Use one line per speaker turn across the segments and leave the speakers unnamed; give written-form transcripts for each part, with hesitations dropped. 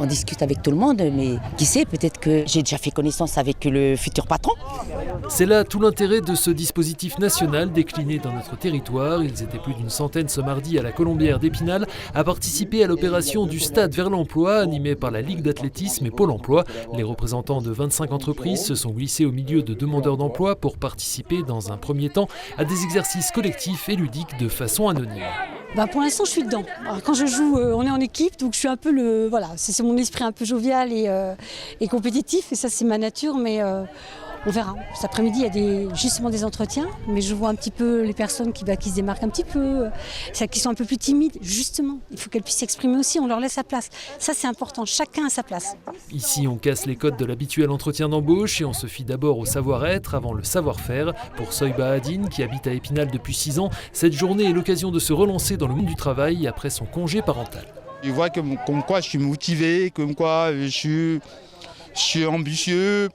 discute avec tout le monde, mais qui sait, peut-être que j'ai déjà fait connaissance avec le futur patron.
C'est là tout l'intérêt de ce dispositif national décliné dans notre territoire. Ils étaient plus d'une centaine ce mardi à la Colombière d'Épinal à participer à l'opération du Stade vers l'emploi animée par la Ligue d'athlétisme et Pôle emploi. Les représentants de 25 entreprises se sont glissés au milieu de demandeurs d'emploi pour participer dans un premier temps à des exercices collectifs et ludiques de façon anonyme.
Pour l'instant, je suis dedans. Alors, quand je joue, on est en équipe, donc je suis un peu c'est mon esprit un peu jovial et compétitif, et ça c'est ma nature, mais on verra. Cet après-midi, il y a justement des entretiens, mais je vois un petit peu les personnes qui se démarquent un petit peu, celles qui sont un peu plus timides, justement. Il faut qu'elles puissent s'exprimer aussi, on leur laisse sa place. Ça c'est important, chacun a sa place.
Ici, on casse les codes de l'habituel entretien d'embauche et on se fie d'abord au savoir-être avant le savoir-faire. Pour Soyba Adine, qui habite à Épinal depuis 6 ans, cette journée est l'occasion de se relancer dans le monde du travail après son congé parental.
Je vois comme quoi je suis motivé, comme quoi je suis ambitieux.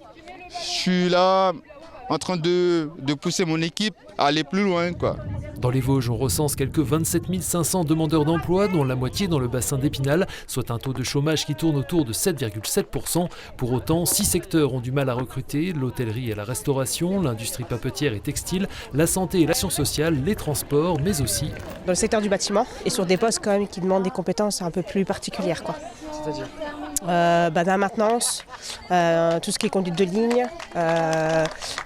Je suis là en train de pousser mon équipe à aller plus loin, quoi.
Dans les Vosges, on recense quelques 27 500 demandeurs d'emploi, dont la moitié dans le bassin d'Épinal, soit un taux de chômage qui tourne autour de 7,7%. Pour autant, 6 secteurs ont du mal à recruter, l'hôtellerie et la restauration, l'industrie papetière et textile, la santé et l'action sociale, les transports, mais aussi
dans le secteur du bâtiment et sur des postes quand même qui demandent des compétences un peu plus particulières, quoi.
C'est-à-dire
dans la maintenance, tout ce qui est conduite de ligne.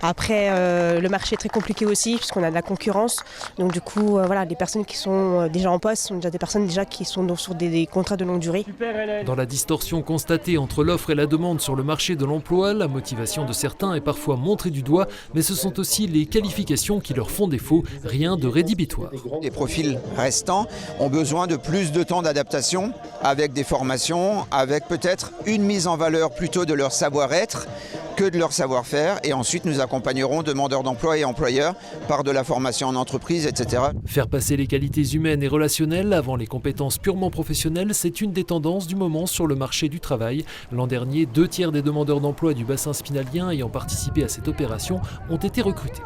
Après, le marché est très compliqué aussi puisqu'on a de la concurrence. Donc du coup, les personnes qui sont déjà en poste sont déjà des personnes qui sont sur des contrats de longue durée.
Dans la distorsion constatée entre l'offre et la demande sur le marché de l'emploi, la motivation de certains est parfois montrée du doigt, mais ce sont aussi les qualifications qui leur font défaut, rien de rédhibitoire.
Les profils restants ont besoin de plus de temps d'adaptation avec des formations, avec peut-être une mise en valeur plutôt de leur savoir-être que de leur savoir-faire, et ensuite nous accompagnerons demandeurs d'emploi et employeurs par de la formation en entreprise, etc.
Faire passer les qualités humaines et relationnelles avant les compétences purement professionnelles, c'est une des tendances du moment sur le marché du travail. L'an dernier, 2 tiers des demandeurs d'emploi du bassin spinalien ayant participé à cette opération ont été recrutés.